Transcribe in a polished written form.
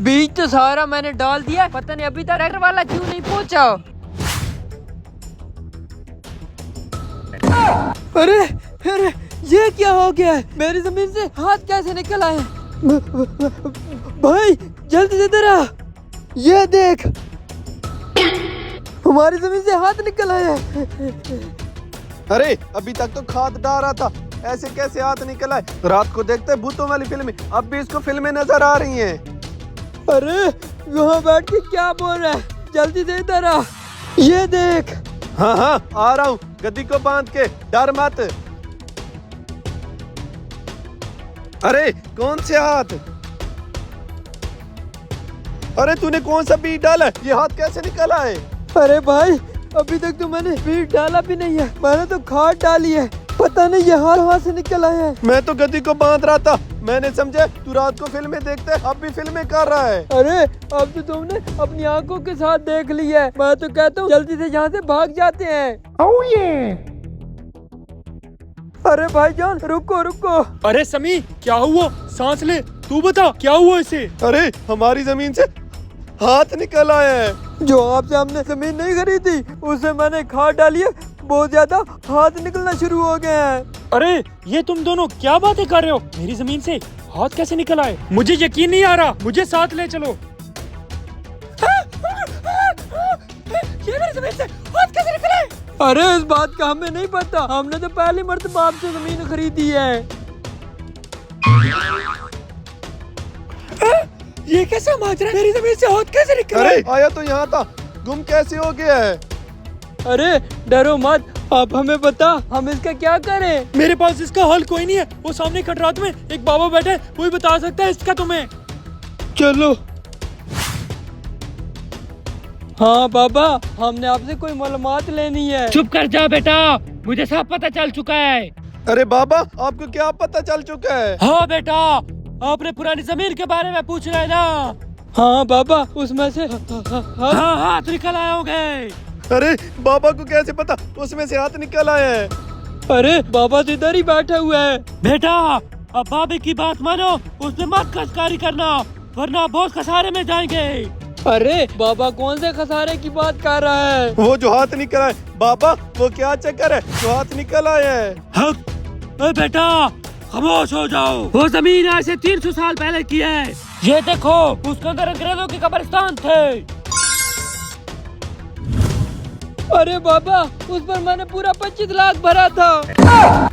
बीज तो सारा मैंने डाल दिया, पता नहीं अभी तक ट्रैक्टर वाला क्यों नहीं पहुंचा। अरे अरे ये क्या हो गया है? मेरी जमीन से हाथ कैसे निकल आए? भाई जल्दी से इधर आ, ये देख हमारी जमीन से हाथ निकल आए हैं। अरे अभी तक तो खाद डाल रहा था, ऐसे कैसे हाथ निकल आए? रात को देखते भूतों वाली फिल्में, अब भी इसको फिल्में नजर आ रही हैं। अरे वहाँ बैठ के क्या बोल रहा है? जल्दी से इधर आ, ये देख। हाँ हाँ आ रहा हूँ, गद्दी को बांध के, डर मत। अरे कौन से हाथ? अरे तूने कौन सा बीज डाला है? ये हाथ कैसे निकल आए? अरे भाई अभी तक तो मैंने बीज डाला भी नहीं है, मैंने तो खाद डाली है, पता नहीं ये हाथ कहाँ से निकल आया है। मैं तो गद्दी को बांध रहा था, मैंने समझा तू रात को फिल्में देखते, अब भी फिल्में कर रहा है। अरे अब तो तुमने अपनी आंखों के साथ देख ली है, मैं तो कहता हूँ जल्दी से यहाँ से भाग जाते हैं। ओह ये। अरे भाईजान रुको रुको। अरे समी क्या हुआ? सांस ले, तू बता क्या हुआ इसे? अरे हमारी जमीन से हाथ निकल आया है। जो आपसे हमने जमीन नहीं खरीदी उससे मैंने खाद डाली है, बहुत ज्यादा हाथ निकलना शुरू हो गए हैं। अरे ये तुम दोनों क्या बातें कर रहे हो? मेरी जमीन से हाथ कैसे निकल आए? मुझे यकीन नहीं आ रहा, मुझे साथ ले चलो। ये मेरी जमीन से हाथ कैसे निकल आए? अरे इस बात का हमें नहीं पता, हमने तो पहली मर्तबा आपसे जमीन खरीदी है। ये कैसा माजरा? मेरी जमीन से हाथ कैसे निकल आए? अरे आया तो यहाँ था, गुम कैसे हो गया है? अरे डरो मत, आप हमें बता हम इसका क्या करें। मेरे पास इसका हल कोई नहीं है, वो सामने खटरात में एक बाबा बैठे हैं, वही बता सकता है इसका तुम्हें। चलो। हाँ बाबा, हमने आपसे कोई मालूमात लेनी है। चुप कर जा बेटा, मुझे सब पता चल चुका है। अरे बाबा आपको क्या पता चल चुका है? हाँ बेटा, आपने पुरानी जमीन के बारे में पूछ रहे ना? हाँ बाबा, उसमें से हाँ हाथ निकल आए होंगे। अरे बाबा को कैसे पता उसमें से हाथ निकल आया है? अरे बाबा तो इधर ही बैठा हुआ है। बेटा अब बाबे की बात मानो, उसमें मत खसकारी करना वरना बहुत खसारे में जाएंगे। अरे बाबा कौन से खसारे की बात कर रहा है? वो जो हाथ निकल आया बाबा, वो क्या चक्कर है जो हाथ निकल आया है? ए बेटा खामोश हो जाओ, वो जमीन आज से 300 साल पहले की है। ये देखो उसके अंदर अंग्रेजों के कब्रिस्तान थे। अरे बाबा उस पर मैंने पूरा 25 लाख भरा था।